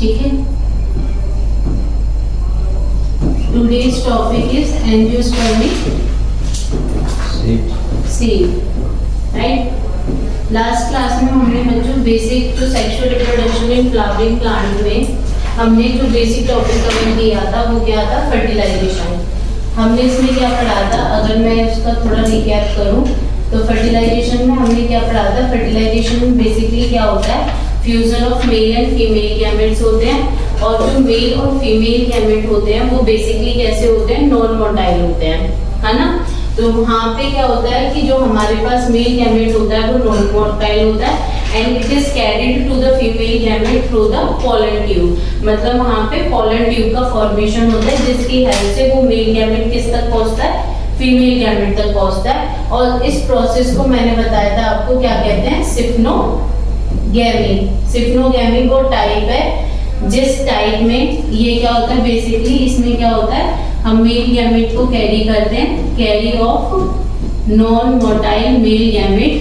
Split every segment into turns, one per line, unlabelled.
ठीक है। Today's topic is angiospermic seed, right? Last class में हमने बच्चों बेसिक जो sexual reproduction in flowering plant में हमने जो बेसिक टॉपिक कवर किया था वो क्या था, फर्टिलाइजेशन। हमने इसमें क्या पढ़ा था, अगर मैं उसका थोड़ा रिकैप करूं तो फर्टिलाइजेशन में हमने क्या पढ़ा था, फर्टिलाइजेशन में बेसिकली क्या होता है, fusion of male and female gametes होते हैं, और जो मेल और फीमेल गैमेट होते हैं वो बेसिकली कैसे होते हैं, नॉन मोटाइल होते हैं, है ना। तो वहाँ पे क्या होता है कि जो हमारे पास मेल गैमेट होता है वो नॉन मोटाइल होता है and it is carried to the female gamete through the pollen tube. मतलब वहाँ पे पोलन ट्यूब का फॉर्मेशन होता है जिसकी हेल्प से वो मेल गैमेट किस तक पहुँचता है, फीमेल गैमेट तक पहुँचता है। और इस प्रोसेस को मैंने बताया था आपको क्या कहते हैं, सिफ्नोगैमी। सिफ्नोगैमी वो टाइप है जिस टाइप में ये क्या होता है, बेसिकली इसमें क्या होता है, हम मेल गैमेट को कैरी करते हैं, carry of non motile male gamete,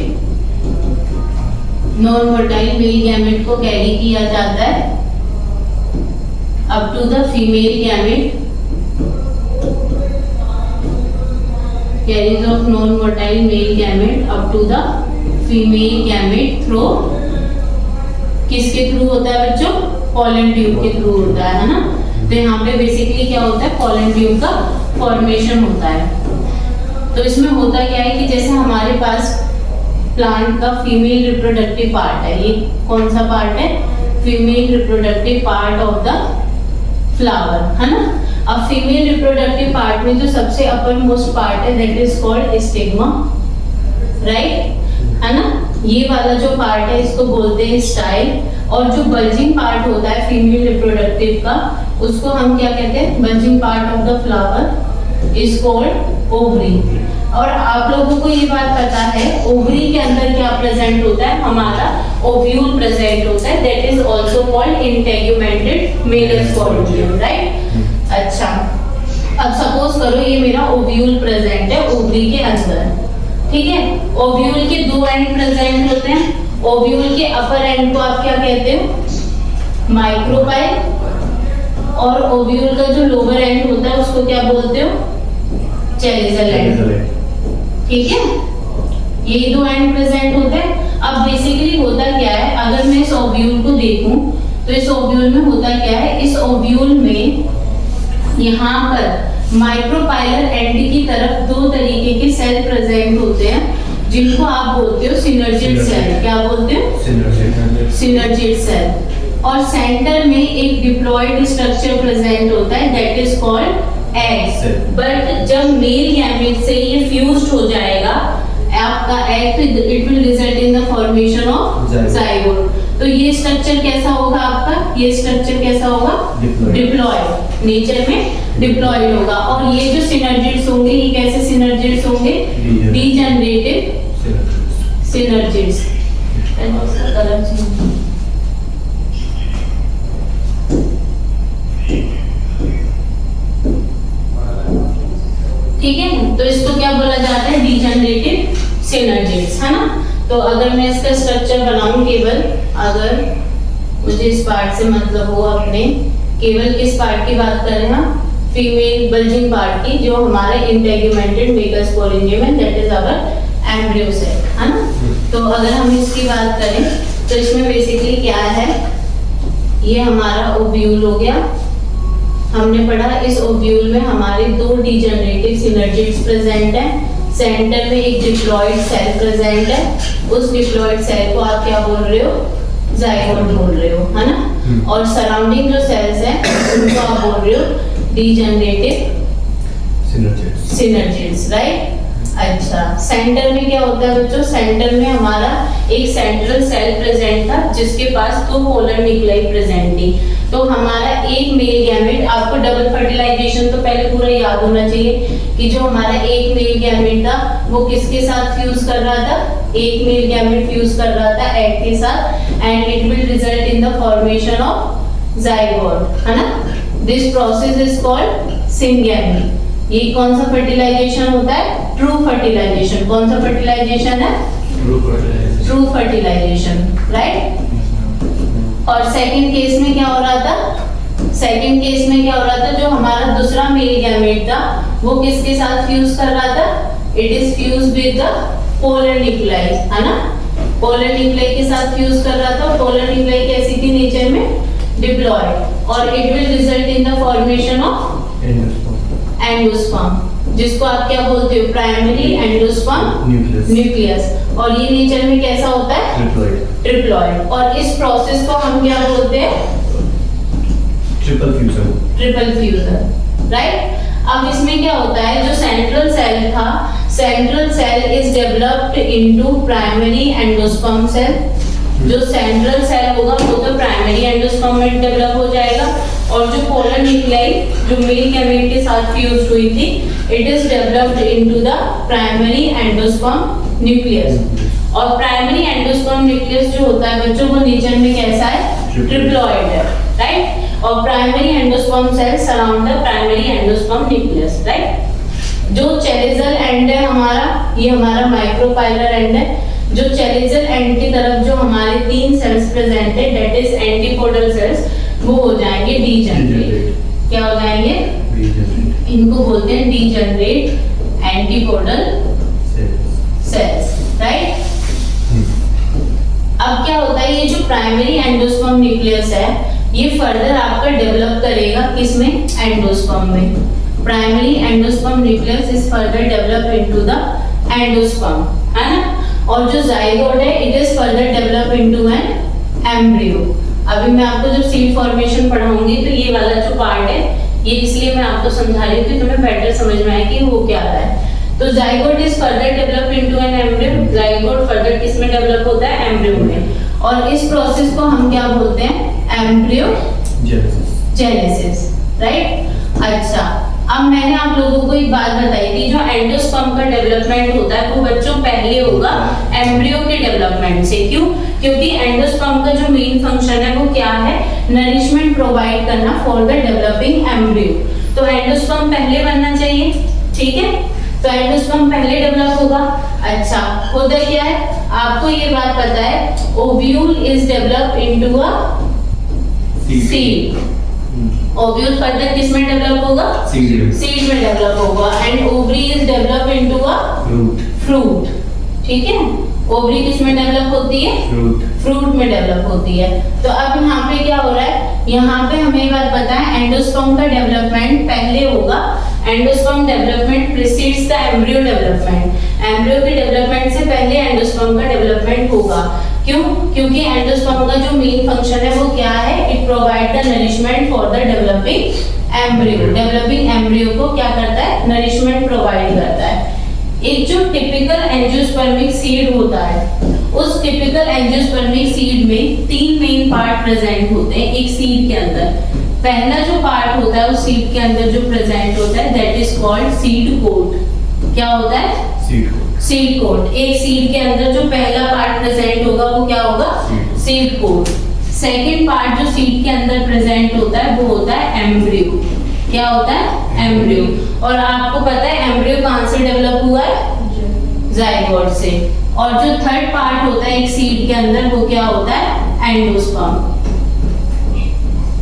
non motile male gamete को कैरी किया जाता है up to the female gamete, carries of non motile male gamete up to the female gamete through, किसके through होता है बच्चों, पोलन ट्यूब के through होता है ना। तो यहाँ पे बेसिकली क्या होता है, पोलन ट्यूब का फॉर्मेशन होता है। तो इसमें होता क्या है कि जैसे हमारे पास प्लांट का फीमेल रिप्रोडक्टिव पार्ट है, ये कौन सा पार्ट है, female reproductive part of the flower, है ना। अब फीमेल रिप्रोडक्टिव पार्ट में जो सबसे अपर मोस्ट पार्ट है that is called stigma, right, है ना। ये वाला जो पार्ट है इसको बोलते हैं स्टाइल, और जो बल्जिंग पार्ट होता है फीमेल रिप्रोडक्टिव का उसको हम क्या कहते हैं, bulging part of the flower is called ovary. और आप लोगों को ये बात पता है ओवरी के अंदर क्या प्रेजेंट होता है, हमारा ओव्यूल प्रेजेंट होता है, that is also called integumented megasporangium, right. अच्छा, अब सपोज करो ये मेरा ओव्यूल प्रेजेंट है ओवरी के अंदर, ठीक है। ओव्यूल के दो एंड प्रेजेंट होते हैं, ओव्यूल के अपर एंड को आप क्या कहते हो, माइक्रोपाइल, और ओव्यूल का जो लोअर एंड होता है उसको क्या बोलते हो, चेलिजल एंड, ठीक है। ये दो एंड प्रेजेंट होते हैं। अब बेसिकली होता क्या है, अगर मैं इस ओव्यूल को देखूं तो इस ओव्यूल में होता क्या है, इस ओव्यूल में यहाँ पर माइक्रोपाइलर एंड की तरफ दो तरीके के सेल प्रेजेंट होते हैं जिनको आप बोलते हो सिनर्जिड सेल, क्या बोलते हो, सिनर्जिड सेल। और सेंटर में एक डिप्लॉयड स्ट्रक्चर प्रेजेंट होता है that is called egg. But जब मेल गैमेट से ये फ्यूज्ड हो जाएगा आपका एग, तो it will result in the formation of zygote. तो ये स्ट्रक्चर कैसा होगा आपका, ये स्ट्रक्चर कैसा होगा, डिप्लॉयड, नेचर में डिप्लॉयड होगा। और ये जो सिनर्जिड्स होंगे ये कैसे सिनर्जिड्स होंगे, डीजनरेटिव सिनर्जिड्स। ठीक है, तो इसको क्या बोला जाता है, डीजनरेटिव सिनर्जिड्स, है ना। तो अगर मैं इसका स्ट्रक्चर बनाऊं, केवल अगर मुझे इस पार्ट से मतलब हो, अपने केवल किस पार्ट की बात कर रहे हैं हम, फीमेल बल्जिंग पार्ट की, जो हमारे इंटेगुमेंटेड मेगास्पोरेंजियम है that is our embryo cell, है ना। तो अगर हम इसकी बात करें तो इसमें बेसिकली क्या है, ये हमारा ओव्यूल हो गया, हमने पढ़ा इस ओव्यूल में हमारे दो डीजनरेटिव सिनर्जिड्स प्रेजेंट हैं, सेंटर में एक डिप्लॉयड सेल प्रेजेंट है, उस डिप्लॉयड सेल को आप क्या बोल रहे हो, जाइगोट बोल रहे हो, है ना। और सराउंडिंग जो सेल्स हैं उनको आप बोल रहे हो डीजनरेटिव सिनर्जिड्स, राइट। अच्छा, सेंटर में क्या होता है बच्चों, सेंटर में हमारा एक सेंट्रल सेल प्रेजेंट था जिसके पास दो पोलर न्यूक्लियाई प्रेजेंट थी। तो हमारा एक मेल गैमेट, आपको डबल फर्टिलाइजेशन तो पहले पूरा याद होना चाहिए कि जो हमारा एक मेल गैमेट था वो किसके साथ फ्यूज कर रहा था, एक मेल गैमेट फ्यूज कर रहा था एग के साथ, and it will result in the formation of zygote, है ना। This process is called syngamy. ये कौन सा फर्टिलाइजेशन होता है, ट्रू फर्टिलाइजेशन। कौन सा फर्टिलाइजेशन है, ट्रू फर्टिलाइजेशन, राइट। और सेकंड केस में क्या हो रहा था, सेकंड केस में क्या हो रहा था, जो हमारा दूसरा मेल गैमेट था वो किसके साथ फ्यूज कर रहा था, it is fuse with the polar nuclei, है ना, पोलर न्यूक्लियाई के साथ फ्यूज कर रहा था। पोलर न्यूक्लियाई कैसी थी नेचर में, डिप्लॉयड, और it will result in the formation of endosperm, जिसको आप क्या बोलते हो, प्राइमरी एंडोस्पर्म न्यूक्लियस, और ये नेचर में कैसा होता है, ट्रिप्लॉयड, और इस प्रोसेस को हम क्या बोलते हैं, ट्रिपल फ्यूजन, राइट। अब इसमें क्या होता है, जो सेंट्रल सेल था, central cell is developed into primary endosperm cell, जो सेंट्रल सेल होगा वो तो प्राइमरी एंडोस्पर्म में डेवलप हो जाएगा, और जो पोलर न्यूक्लियाई जो मेल गैमेट के साथ फ्यूज हुई थी, it is developed into the primary endosperm nucleus, और प्राइमरी एंडोस्पर्म न्यूक्लियस जो होता है बच्चों वो नेचर में कैसा है, ट्रिप्लॉयड है, राइट, और primary endosperm cell surround the primary endosperm nucleus, right. जो चेलिजल एंड है हमारा, ये हमारा माइक्रोपाइलर एंड है, जो चेलिजल एंड की तरफ जो हमारे 3 सेल्स प्रेजेंट है, दैट इज एंटीपोडल सेल्स, वो हो जाएंगे डीजनरेट, क्या हो जाएंगे, इनको बोलते हैं डीजनरेट एंटीपोडल सेल्स, राइट। अब क्या होता है, ये जो प्राइमरी एंडोस्पर्म न्यूक्लियस है ये फर्दर आपका डेवलप करेगा किसमें, एंडोस्पर्म में, primary endosperm nucleus is further develop into the endosperm, है ना, और जो जाइगोट है it is further develop into an embryo. अभी मैं आपको जब सीड फॉर्मेशन पढ़ाऊंगी तो ये वाला जो पार्ट है ये इसलिए मैं आपको समझा रही हूँ कि तुम्हें बेटर समझ में आए कि वो क्या है। तो zygote is further develop into an embryo, zygote further किस में डेवलप होता है, एम्ब्रियो में, और इस प्रोसेस को हम क्या बोलते हैं, एम्ब्रियो जेनेसिस, राइट। अच्छा, अब मैंने आप लोगों को एक बात बताई थी, जो एंडोस्पर्म का डेवलपमेंट होता है वो बच्चों पहले होगा एम्ब्रियो के डेवलपमेंट से। क्यों? क्योंकि एंडोस्पर्म का जो मेन फंक्शन है वो क्या है, नरिशमेंट प्रोवाइड करना फॉर द डेवलपिंग एम्ब्रियो। तो एंडोस्पर्म पहले बनना चाहिए, ठीक है, तो एंडोस्पर्म पहले डेवलप होगा। अच्छा, होता क्या है, आपको ये बात पता है, ovule is develop into a seed, ovule further किस में डेवलप होगा, सीड में डेवलप होगा, and ovary is develop into a fruit, ठीक है, ओवरी किस में डेवलप होती है, फ्रूट में डेवलप होती है। तो अब यहाँ पे क्या हो रहा है, यहाँ पे हमें बात पता है एंडोस्पर्म का डेवलपमेंट पहले होगा, endosperm development precedes the embryo development, embryo के डेवलपमेंट से पहले एंडोस्पर्म का डेवलपमेंट होगा। क्यों? क्योंकि एंडोस्पर्म का जो मेन फंक्शन है वो क्या है, it provide the nourishment for the developing embryo, developing embryo को क्या करता है, नरिशमेंट प्रोवाइड करता है। एक जो टिपिकल एंजियोस्पर्मिक सीड होता है, उस टिपिकल एंजियोस्पर्मिक सीड में 3 मेन पार्ट प्रेजेंट होते हैं एक सीड के अंदर। पहला जो पार्ट होता है उस सीड के अंदर जो प्रेजेंट होता है, that is called seed coat. क्या होता है, सीड कोट। एक सीड के अंदर जो पहला पार्ट प्रेजेंट होगा वो क्या होगा, सीड कोट। सेकंड पार्ट जो सीड के अंदर प्रेजेंट होता है वो होता है एम्ब्रियो। क्या होता है, एम्ब्रियो। और आपको पता है एम्ब्रियो कहां से डेवलप हुआ है, जाइगोट से। और जो थर्ड पार्ट होता है एक सीड के अंदर वो क्या होता है, एंडोस्पर्म,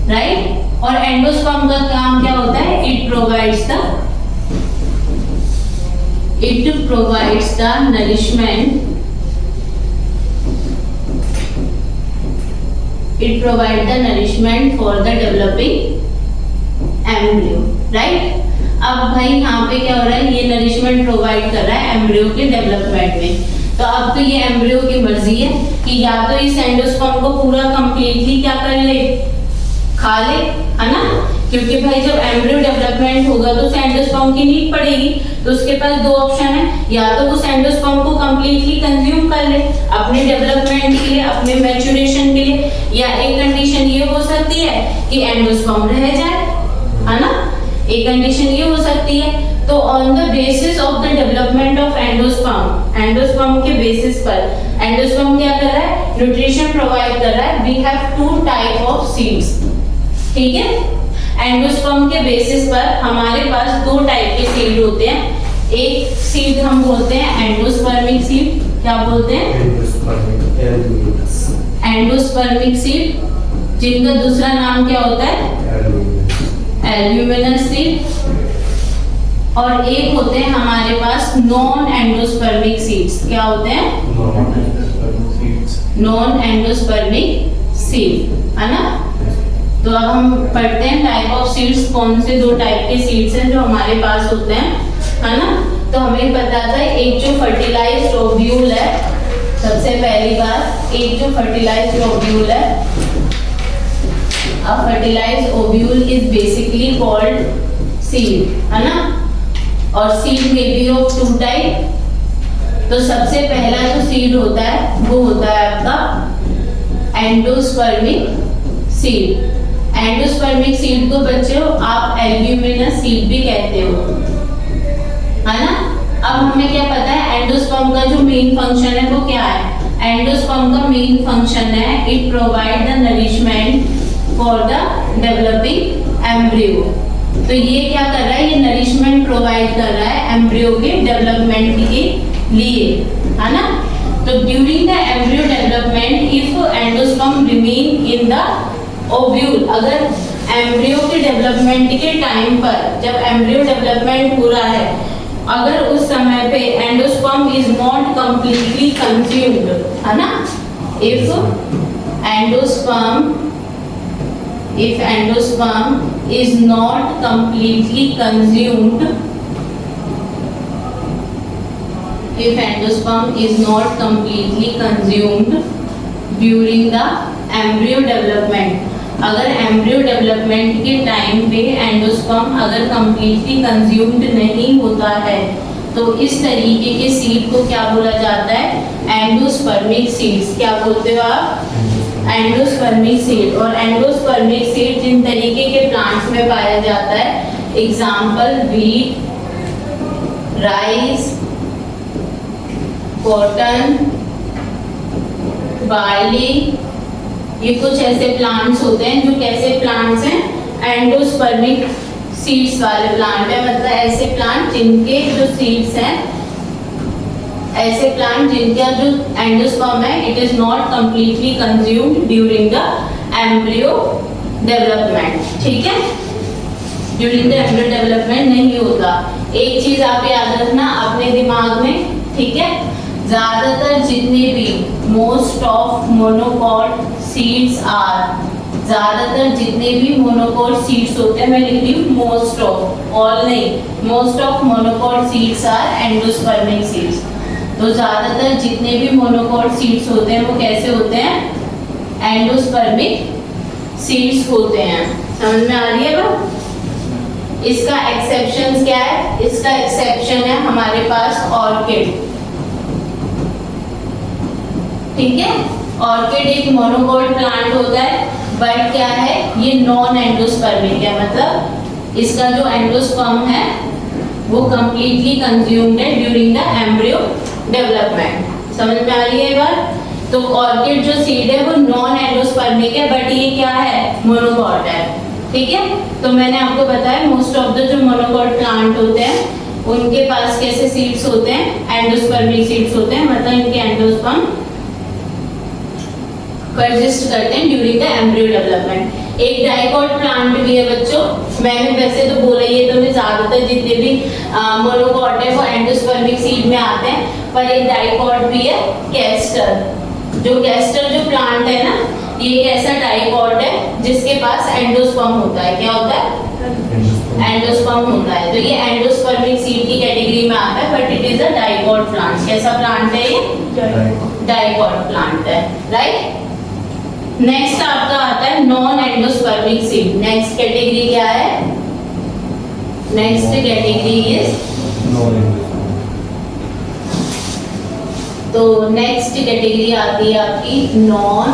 राइट। और एंडोस्पर्म का काम क्या होता है, it provides the nourishment, it provide the nourishment for the developing embryo, right? अब भाई यहाँ पे क्या हो रहा है, ये नरिशमेंट प्रोवाइड कर रहा है एम्ब्रियो के डेवलपमेंट में। तो अब तो ये एम्ब्रियो की मर्जी है कि या तो इस एंडोस्पर्म को पूरा कंप्लीटली क्या कर ले, खा ले, है ना, क्योंकि भाई जब एम्ब्रियो डेवलपमेंट होगा तो उस एंडोस्पर्म की नीड पड़ेगी। तो उसके पास 2 ऑप्शन है, या तो उस एंडोस्पर्म को कंप्लीटली कंज्यूम कर ले अपने डेवलपमेंट के लिए, अपने मैच्योरेशन के लिए, या एक कंडीशन ये हो सकती है कि एंडोस्पर्म रह जाए, है ना, एक कंडीशन ये हो सकती है। तो on the basis of the development of endosperm, endosperm के बेसिस पर एंडोस्पर्म क्या कर रहा है, न्यूट्रिशन प्रोवाइड कर रहा है। We have 2 type of seeds, ठीक है। एंडोस्पर्म के बेसिस पर हमारे पास 2 टाइप के सीड होते हैं। एक सीड हम बोलते हैं एंडोस्पर्मिक सीड, क्या बोलते हैं, एंडोस्पर्मिक सीड, जिनका दूसरा नाम क्या होता है, एल्ब्यूमिनस सीड, और एक होते हैं हमारे पास नॉन एंडोस्पर्मिक सीड्स। क्या होते हैं? नॉन एंडोस्पर्मिक सीड, है ना। तो अब हम पढ़ते हैं टाइप ऑफ सीड्स, कौन से दो टाइप के सीड्स हैं जो हमारे पास होते हैं, है ना। तो हमें पता था एक जो फर्टिलाइज्ड ओव्यूल है, सबसे पहली बात, एक जो फर्टिलाइज्ड ओव्यूल है, a fertilized ovule is basically called seed, है ना। और सीड में बी ऑफ टू टाइप। तो सबसे पहला जो सीड होता है वो होता है आपका एंडोस्पर्मिक सीड। एंडोस्पर्मिक सीड को बच्चों आप एल्ब्यूमिनस सीड भी कहते हो, है ना। अब हमें क्या पता है एंडोस्पर्म का जो मेन फंक्शन है वो क्या है? एंडोस्पर्म का मेन फंक्शन है it provide the nourishment for the developing embryo. तो ये क्या कर रहा है? ये नरिशमेंट प्रोवाइड कर रहा है एम्ब्रियो के डेवलपमेंट के लिए, है ना। तो during the embryo development if endosperm remain in the ovule, अगर एम्ब्रियो के डेवलपमेंट के टाइम पर, जब एम्ब्रियो डेवलपमेंट हो रहा है, अगर उस समय पे endosperm is not completely consumed, है ना, if endosperm is not completely consumed, if endosperm is not completely consumed during the embryo development, अगर एम्ब्रियो डेवलपमेंट के टाइम पे एंडोस्पर्म अगर कंप्लीटली कंज्यूम्ड नहीं होता है, तो इस तरीके के सीड को क्या बोला जाता है? Endospermic seeds. क्या बोलते हो आप? Endospermic seed. और एंडोस्पर्मिक सीड जिन तरीके के प्लांट्स में पाया जाता है, example wheat, rice, cotton, barley, ये कुछ ऐसे प्लांट्स होते हैं जो कैसे प्लांट्स हैं? एंडोस्पर्मिक सीड्स वाले प्लांट है। मतलब ऐसे प्लांट जिनके जो सीड्स हैं, ऐसे प्लांट जिनका जो एंडोस्पर्म है it is not completely consumed during the embryo development. ठीक है, ड्यूरिंग द एम्ब्रियो डेवलपमेंट नहीं होता। एक चीज आप याद रखना अपने दिमाग में, ठीक है, ज्यादातर जितने भी most of monocot seeds are, ज्यादातर जितने भी मोनोकॉट सीड्स होते हैं, मैं लिख रही हूँ मोस्ट ऑफ, ऑल नहीं, most of monocot seeds are endospermic seeds. तो ज्यादातर जितने भी मोनोकॉट सीड्स होते हैं वो कैसे होते हैं? एंडोस्पर्मिक सीड्स होते हैं। समझ में आ रही है बात? इसका एक्सेप्शन क्या है? इसका एक्सेप्शन है हमारे पास ऑर्किड। ठीक है, ऑर्किड एक मोनोकॉट प्लांट होता है, बट क्या है, ये नॉन एंडोस्पर्मिक है। मतलब इसका जो एंडोस्पर्म है वो कंप्लीटली कंज्यूम्ड है ड्यूरिंग द एम्ब्रियो डेवलपमेंट। समझ में आ रही है बात? तो ऑर्किड जो सीड है वो नॉन एंडोस्पर्मिक है, बट ये क्या है? मोनोकॉट है। ठीक है, तो मैंने आपको बताया मोस्ट ऑफ द जो मोनोकॉट प्लांट होते हैं उनके पास कैसे सीड्स होते हैं? एंडोस्पर्मिक सीड्स होते हैं। मतलब इनके एंडोस्पर्म परसिस्ट करते हैं ड्यूरिंग द एम्ब्रियो डेवलपमेंट। एक डाइकॉट प्लांट भी है बच्चों, मैंने वैसे तो बोला ये तो ज्यादातर जितने भी मोनोकॉट है वो एंडोस्पर्मिक सीड में आते हैं, पर एक डाइकॉट भी है, कैस्टर। जो कैस्टर जो प्लांट है ना, ये एक ऐसा डाइकॉट है जिसके पास एंडोस्पर्म होता है। क्या होता है? एंडोस्पर्म होता है। तो ये एंडोस्पर्मिक सीड की कैटेगरी में आता है, but it is a dicot plant. कैसा प्लांट है ये? डाइकॉट प्लांट है, राइट। नेक्स्ट आपका आता है non endospermic seed. Next category क्या है? नेक्स्ट कैटेगरी इज तो नेक्स्ट कैटेगरी आती है आपकी non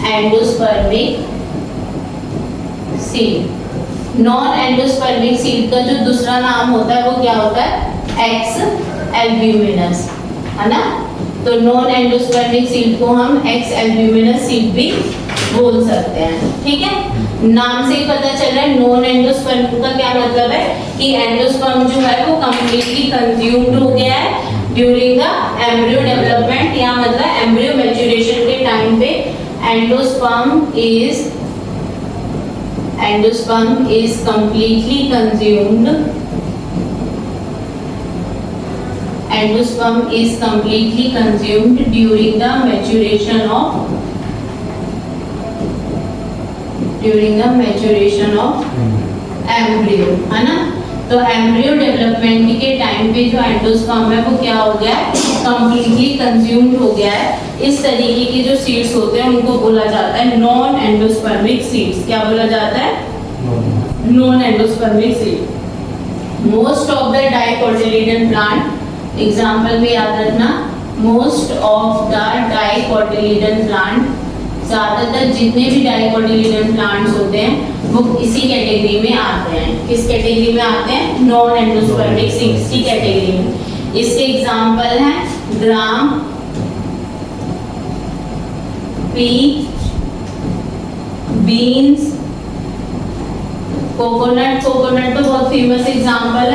endospermic seed. Non endospermic seed का जो दूसरा नाम होता है वो क्या होता है? एक्स एल्ब्यूमिनस, है ना। तो नॉन एंडोस्पर्मिक सीड को हम एक्स एल्ब्यूमिनस सीड भी बोल सकते हैं। ठीक है, नाम से ही पता चल रहा है नॉन एंडोस्पर्म का क्या मतलब है कि एंडोस्पर्म जो है वो कंप्लीटली कंज्यूम्ड हो गया है ड्यूरिंग द एम्ब्रियो डेवलपमेंट, या मतलब एम्ब्रियो मैच्योरेशन के टाइम पे endosperm is endosperm is completely consumed, endosperm is completely consumed during the maturation of embryo, है ना। तो एम्ब्रियो डेवलपमेंट के टाइम पे जो एंडोस्पर्म है वो क्या हो गया है, कंप्लीटली कंज्यूम्ड हो गया है। इस तरीके के जो सीड्स होते हैं उनको बोला जाता है नॉन एंडोस्पर्मिक सीड्स। क्या बोला जाता है, non endospermic seed. Most of the dicotyledon plant, example भी याद रखना, most of the dicotyledon plant, ज्यादातर जितने भी डाइकोटिलिडन प्लांट्स होते हैं वो इसी कैटेगरी में आते हैं। किस कैटेगरी में आते हैं, नॉन एंडोस्पर्मिक सीड्स की कैटेगरी में। इसके एग्जाम्पल हैं ग्राम, पी, बीन्स, कोकोनट। कोकोनट तो बहुत फेमस एग्जाम्पल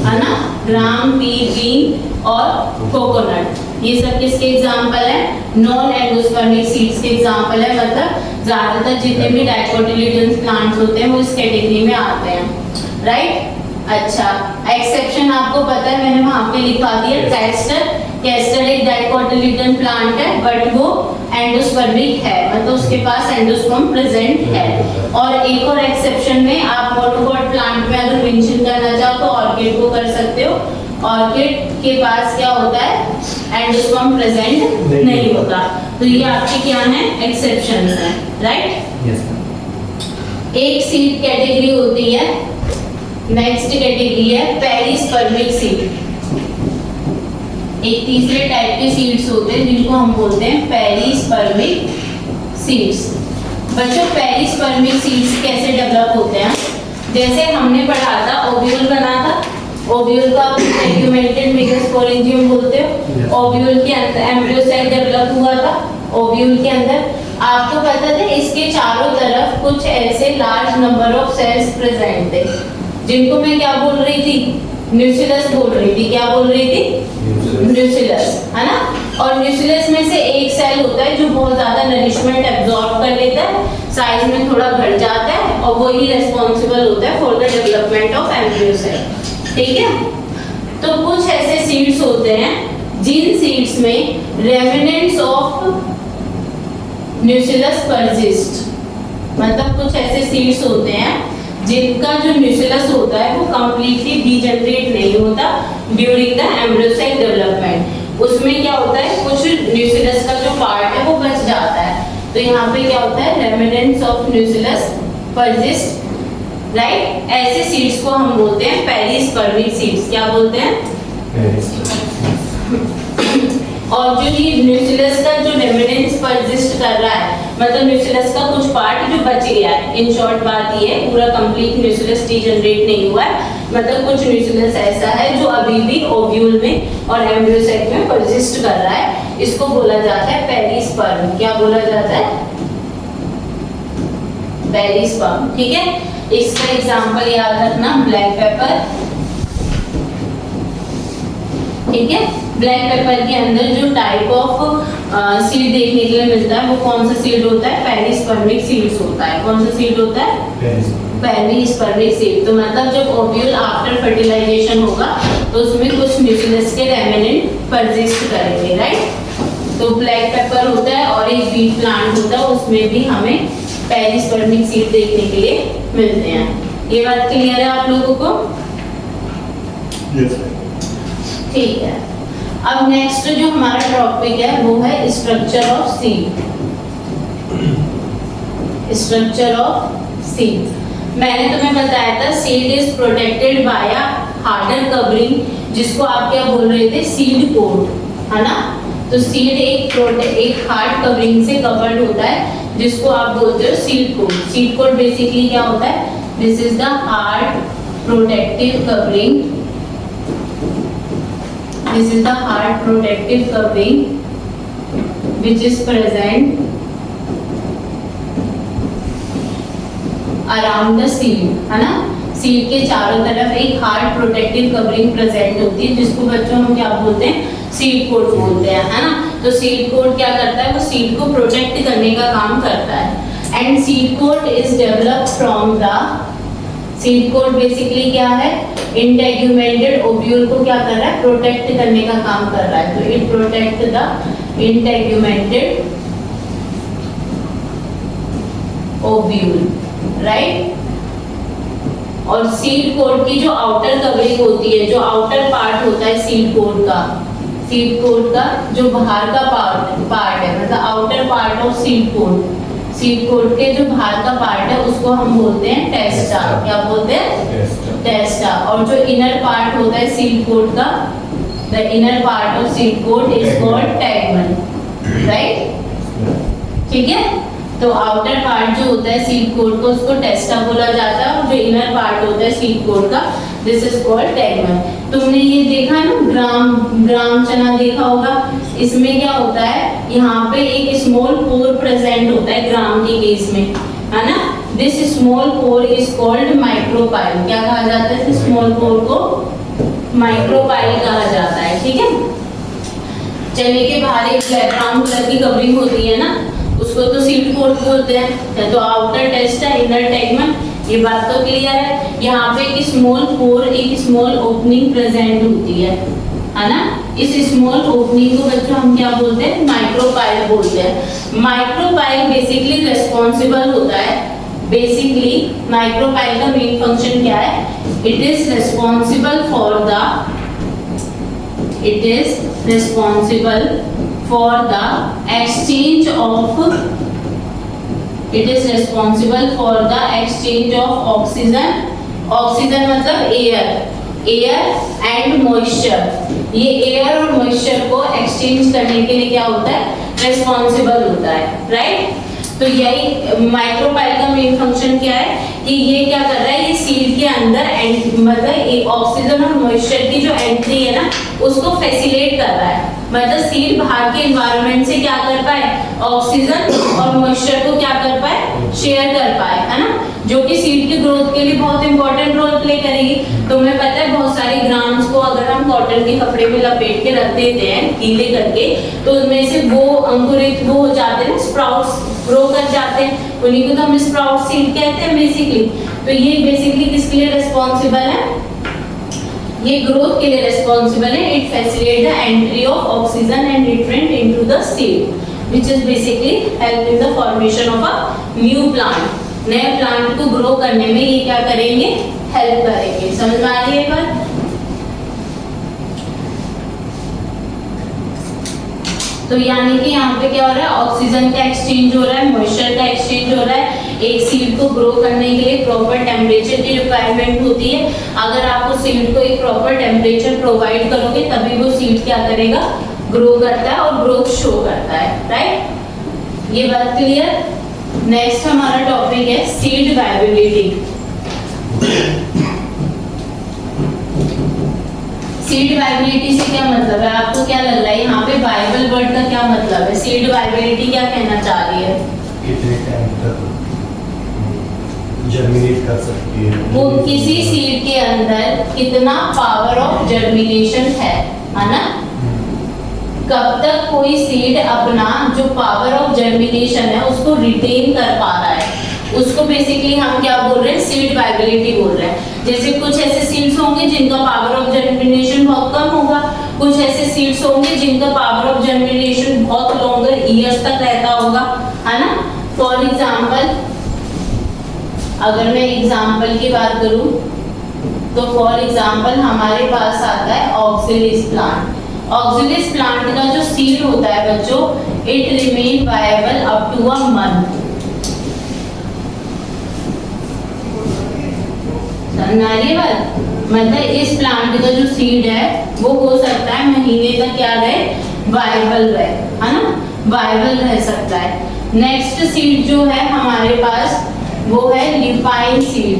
है ना, ग्राम, पी, बीन और कोकोनट। ये सब किसके एग्जाम्पल है, नॉन एंडोस्पर्मिक सीड्स के एग्जाम्पल है। मतलब ज्यादातर जितने भी डाइकोटिलिडन प्लांट्स होते हैं वो इस कैटेगरी में आते हैं, राइट। अच्छा, एक्सेप्शन आपको पता है, मैंने वहां पे लिखा दिया, कैस्टर। कैस्टर एक डाइकोटिलिडन प्लांट है बट वो एंडोस्पर्मिक है, मतलब उसके पास एंडोस्पर्म प्रेजेंट है। और एक और एक्सेप्शन में आप मोनोकोट प्लांट में अगर मेंशन करना चाहो तो ऑर्किड को कर सकते हो। ऑर्किड के पास क्या होता है, एंडोस्पर्म प्रेजेंट नहीं होता। तो ये आपके क्या है, एक्सेप्शंस हैं, राइट। एक सीड कैटेगरी होती है, नेक्स्ट कैटेगरी है पेरिस्पर्मिक सीड। एक तीसरे टाइप के सीड्स होते हैं जिनको हम बोलते हैं पेरिस्पर्मिक सीड्स। बच्चों पेरिस्पर्मिक सीड्स कैसे डेवलप होते हैं, जैसे हमने पढ़ा था ओव्यूल बना था, ओव्यूल का टेग्यूमेंटेड मेगास्पोरेंजियम बोलते हो। ओव्यूल के अंदर एम्ब्रियो सेल डेवलप हुआ था। ओव्यूल के अंदर आपको पता था इसके चारों तरफ कुछ ऐसे large number of cells present थे जिनको मैं क्या बोल रही थी, न्यूक्लियस बोल रही थी। क्या बोल रही थी, न्यूक्लियस, है ना। और न्यूक्लियस में से एक सेल होता है जो बहुत ज्यादा नरिशमेंट एब्जॉर्ब कर लेता है, साइज में थोड़ा घट जाता है और वो ही रिस्पॉन्सिबल होता है for the development of embryo cell, ठीक है। तो कुछ ऐसे सीड्स होते हैं जिन सीड्स में रेमिनेंट्स ऑफ न्यूक्लियस परसिस्ट, मतलब कुछ ऐसे सीड्स होते हैं जिनका जो न्यूक्लियस होता है वो कंप्लीटली डीजनरेट नहीं होता during the embryo cell development. उसमें क्या होता है, कुछ न्यूक्लियस का जो पार्ट है वो बच जाता है। तो यहाँ पे क्या होता है, remnants of nucleus persist, right. ऐसे सीड्स को हम बोलते हैं पेरिस्पर्मिक सीड्स। क्या बोलते हैं, और जो ये न्यूक्लियस का जो रेमिनेंस परसिस्ट कर रहा है, मतलब न्यूक्लियस का कुछ पार्ट जो बच गया है, इन शॉर्ट बात ये है पूरा कंप्लीट न्यूक्लियस डीजनरेट नहीं हुआ है, मतलब कुछ न्यूक्लियस ऐसा है जो अभी भी ओव्यूल में और एम्ब्रियो सेल में परसिस्ट कर रहा है, इसको बोला जाता है पेरिस्पर्म। क्या बोला जाता है, पेरिस्पर्म, ठीक है। इसका एग्जांपल याद रखना, ब्लैक पेपर, ठीक है। ब्लैक पेपर के अंदर जो टाइप ऑफ सीड देखने के लिए मिलता है वो कौन सा सीड होता है, पेरिस्पर्मिक सीड्स होता है। कौन सा सीड होता है, पेरिस्पर्मिक सीड। तो मतलब जब ओव्यूल आफ्टर फर्टिलाइजेशन होगा तो उसमें कुछ न्यूक्लियस के रेमिनेंट परसिस्ट करेंगे, राइट। तो ब्लैक पेपर होता है और एक बीट प्लांट होता है, उसमें भी हमें पेरिस्पर्मिक सीड देखने के लिए मिलते हैं। ये बात क्लियर है आप लोगों को? ठीक है। अब नेक्स्ट जो हमारा टॉपिक है वो है structure of seed. Structure of seed मैंने तुम्हें बताया था, seed is protected by a harder covering, जिसको आप क्या बोल रहे थे, सीड कोट, है ना। तो सीड एक हार्ड कवरिंग से कवर्ड होता है जिसको आप बोलते हो seed coat. Seed coat basically क्या होता है, this is the hard protective covering, this is the hard protective covering which is present around the seed, है ना। सीड के चारों तरफ एक हार्ड प्रोटेक्टिव कवरिंग प्रेजेंट होती है जिसको बच्चों हम क्या बोलते हैं, सीड कोट बोलते हैं, है ना। तो सीड कोट क्या करता है, वो सीड को प्रोटेक्ट करने का काम करता है। And seed coat is developed from the seed coat basically क्या है, इंटेग्यूमेंटेड ओव्यूल को क्या कर रहा है, प्रोटेक्ट करने का काम कर रहा है। तो it protect the integumented ovule, right. और सीड कोट की जो आउटर कवरिंग होती है, जो आउटर पार्ट होता है सीड कोट का जो बाहर का पार्ट है, मतलब outer part of seed coat के जो बाहर का पार्ट है उसको हम बोलते हैं टेस्टा। क्या बोलते हैं, टेस्टा। और जो इनर पार्ट होता है सीड कोट का, the inner part of seed coat is called tegmen, right. ठीक है, तो आउटर पार्ट जो होता है सीड कोट को उसको टेस्टा बोला जाता है, और जो इनर पार्ट होता है सीड कोट का दिस इज कॉल्ड टैगमन। तुमने ये देखा ना, ग्राम चना देखा होगा, इसमें क्या होता है, यहाँ पे एक स्मॉल पोर प्रेजेंट होता है ग्राम के केस में, है ना। This small pour is called micropyle. क्या कहा जाता है, स्मॉल पोर को माइक्रोपाइल कहा जाता है। ठीक है, चने के बाहर एक ब्राउन कलर की कवरिंग होती है ना, उसको तो सीड कोट बोलते हैं। तो आउटर टेस्ट है, इनर टैगमन, ये बात तो क्लियर है। यहाँ पे एक स्मॉल पोर, एक स्मॉल ओपनिंग प्रेजेंट होती है ना। इस स्मॉल ओपनिंग को बच्चों हम क्या बोलते हैं, माइक्रोपाइल बोलते हैं। माइक्रोपाइल बेसिकली रिस्पॉन्सिबल होता है, बेसिकली माइक्रोपाइल का मेन फंक्शन क्या है, it is responsible for the exchange of oxygen मतलब एयर एंड मॉइस्चर। ये एयर और मॉइस्चर को एक्सचेंज करने के लिए क्या होता है, रिस्पॉन्सिबल होता है, राइट। तो यही माइक्रोपाइल का मेन फंक्शन क्या है कि ये क्या कर रहा है, ये सीड के अंदर मतलब ऑक्सीजन और मॉइस्चर की जो एंट्री है ना उसको फैसिलिटेट कर रहा है। मतलब सीड बाहर के एनवायरनमेंट से क्या कर पाए, ऑक्सीजन और मॉइस्चर को क्या कर पाए, शेयर कर पाए, है ना, जो कि सीड की ग्रोथ के लिए बहुत इंपॉर्टेंट रोल प्ले करेगी। तुम्हें पता है बहुत सारे ग्राम्स को अगर हम कॉटन के कपड़े में लपेट के रख देते हैं गीले करके, तो उनमें से वो अंकुरित वो हो जाते हैं, स्प्राउट्स ग्रो कर जाते हैं, उन्हीं को तो हम स्प्राउट सीड कहते हैं बेसिकली। तो ये बेसिकली किसके लिए रिस्पॉन्सिबल है, ये ग्रोथ के लिए रिस्पॉन्सिबल है। It facilitate the entry of oxygen and nutrient into the seed which is basically help in the formation of a new plant. नए प्लांट को ग्रो करने में ये क्या करेंगे, हेल्प करेंगे। समझ में आ रही है बात। तो यानी कि यहाँ पे क्या हो रहा है, ऑक्सीजन का एक्सचेंज हो रहा है, मॉइस्चर का एक्सचेंज हो रहा है। एक सीड को ग्रो करने के लिए प्रॉपर टेम्परेचर की रिक्वायरमेंट होती है। अगर आपको सीड को एक प्रॉपर टेम्परेचर प्रोवाइड करोगे तभी वो सीड क्या करेगा, ग्रो करता है और ग्रोथ शो करता है, राइट। ये बात क्लियर। नेक्स्ट हमारा टॉपिक है सीड वायबिलिटी। सीड वायबिलिटी से क्या मतलब है, आपको क्या लग रहा है यहाँ पे वायबल वर्ड का क्या मतलब है, सीड वायबिलिटी क्या कहना चाह रही है,
कितने टाइम तक जर्मिनेट कर सकती है,
वो किसी सीड के अंदर कितना पावर ऑफ जर्मिनेशन है ना। कब तक कोई सीड अपना जो पावर ऑफ जर्मिनेशन है उसको रिटेन कर पा रहा है, उसको बेसिकली हम क्या बोल रहे हैं, सीड वायबिलिटी बोल रहे हैं। जैसे कुछ ऐसे सीड्स होंगे जिनका पावर ऑफ जर्मिनेशन बहुत कम होगा, कुछ ऐसे सीड्स होंगे जिनका पावर ऑफ जर्मिनेशन बहुत लॉन्गर ईयर्स तक रहता होगा, है ना। फॉर एग्जांपल अगर मैं एग्जांपल की बात करूं तो फॉर एग्जांपल हमारे पास आता है ऑक्सिलिस प्लांट। ऑक्सिलिस प्लांट का जो सीड होता है बच्चों, it remain viable up to a month. मतलब इस प्लांट का जो सीड है वो हो सकता है महीने तक क्या रहे, वायबल रहे, है ना, वायबल रह सकता है। नेक्स्ट सीड जो है हमारे पास वो है ल्यूपाइन सीड।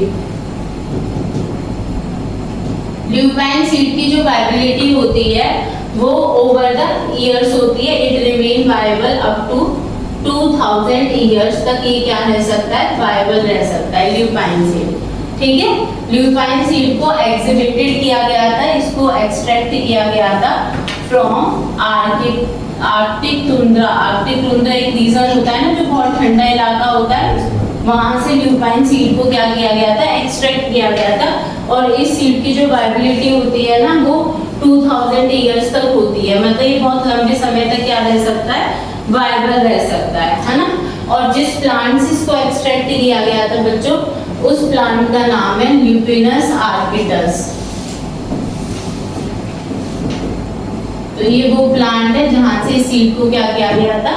ल्यूपाइन सीड की जो वायबिलिटी होती है वो ओवर द ईयर्स होती है, it remain viable up to 2000 years तक ये क्या रह सकता है, वायबल रह सकता है ल्यूपाइन सीड। ठीक है, ल्यूपाइन सीड को एक्सहिबिटेड किया गया था, इसको एक्सट्रैक्ट किया गया था from Arctic tundra. Arctic tundra एक रीजन होता है ना जो बहुत ठंडा इलाका होता है, वहां से ल्यूपाइन सीड को क्या किया गया था, एक्सट्रैक्ट किया गया था। और इस सीड की जो वायबिलिटी होती है ना वो 2000 ईयर्स तक होती है, मतलब ये बहुत लंबे समय तक क्या रह सकता है, वायबल रह सकता है ना। और जिस प्लांट से इसको एक्सट्रैक्ट किया गया था बच्चों, उस प्लांट का नाम है ल्यूपिनस आर्किटस। तो ये वो प्लांट है जहां से सीड को क्या किया गया था,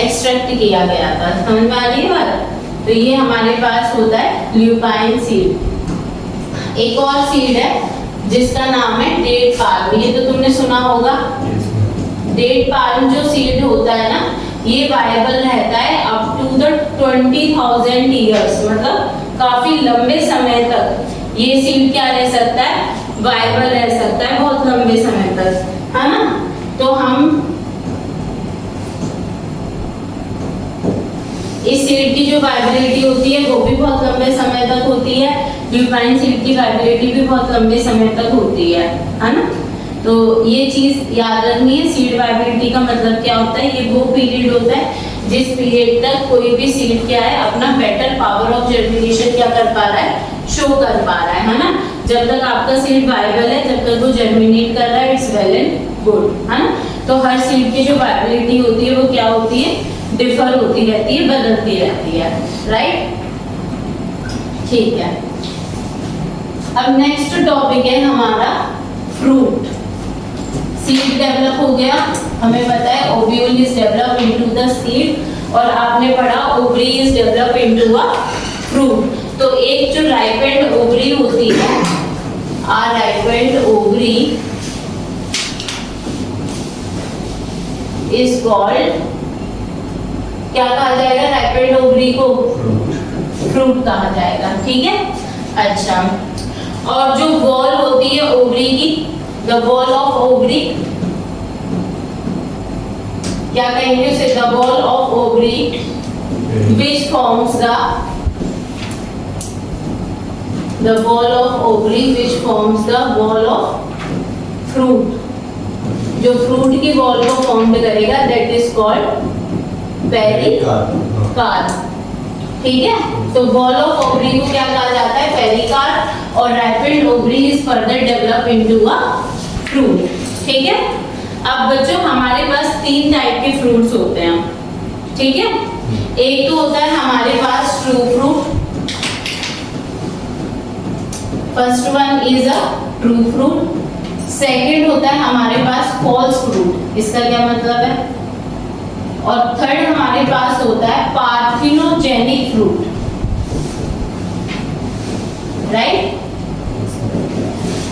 एक्सट्रैक्ट किया गया था। समझ में आ रही है बात? तो ये हमारे पास होता है ल्यूपाइन सीड। एक और सीड है जिसका नाम है डेट पाल्म, ये तो तुमने सुना होगा। डेट पाल्म जो सीड होता है ना, ये वायबल रहता है अप टू द 20,000 ईयर्स, मतलब काफी लंबे समय तक ये सीड क्या रह सकता है, वायबल रह सकता है, बहुत लंबे समय तक, है ना। तो हम इस सीड की जो वायबिलिटी होती है वो भी बहुत लंबे समय तक होती है, ल्यूपाइन सीड की वायबिलिटी भी बहुत लंबे समय तक होती है ना। तो ये चीज याद रखनी है, सीड वायबिलिटी का मतलब क्या होता है, ये वो पीरियड होता है जिस पीरियड तक कोई भी सीड क्या है, अपना बेटर पावर ऑफ जर्मिनेशन क्या कर पा रहा है, शो कर पा रहा है ना। जब तक आपका सीड वायबल है, जब तक वो जर्मिनेट कर रहा है, इट्स वेल एंड गुड, है ना। तो हर सीड की जो वायबिलिटी होती है वो क्या होती है, डिफर होती रहती है, बदलती रहती है, राइट। ठीक है, अब नेक्स्ट टॉपिक है हमारा फ्रूट। सीड डेवलप हो गया, हमें पता है ovule is develop into the seed, और आपने पढ़ा ovary is develop into a fruit. तो एक जो राइपेंड ओवरी होती है, आ राइपेंड ओवरी इज कॉल्ड, क्या कहा जाएगा राइपेंड ओवरी को, फ्रूट कहा जाएगा, ठीक है। अच्छा, और जो वॉल होती है ओवरी की, द वॉल ऑफ ओवरी, क्या कहेंगे उसे, the wall of ovary which forms the wall of ovary which forms the wall of fruit, जो फ्रूट की वॉल को फॉर्म करेगा, दैट इज कॉल्ड पेरिकार्प, ठीक है। तो वॉल ऑफ ओवरी को क्या कहा जाता है, पेरिकार्प, और ripened ovary is further develop into a fruit, ठीक है। अब बच्चों हमारे पास 3 टाइप के फ्रूट्स होते हैं, ठीक है। एक तो होता है हमारे पास true fruit, first one is a true fruit. Second होता है हमारे पास फॉल्स फ्रूट, इसका क्या मतलब है, और थर्ड हमारे पास होता है पार्थिनोजेनिक फ्रूट, राइट।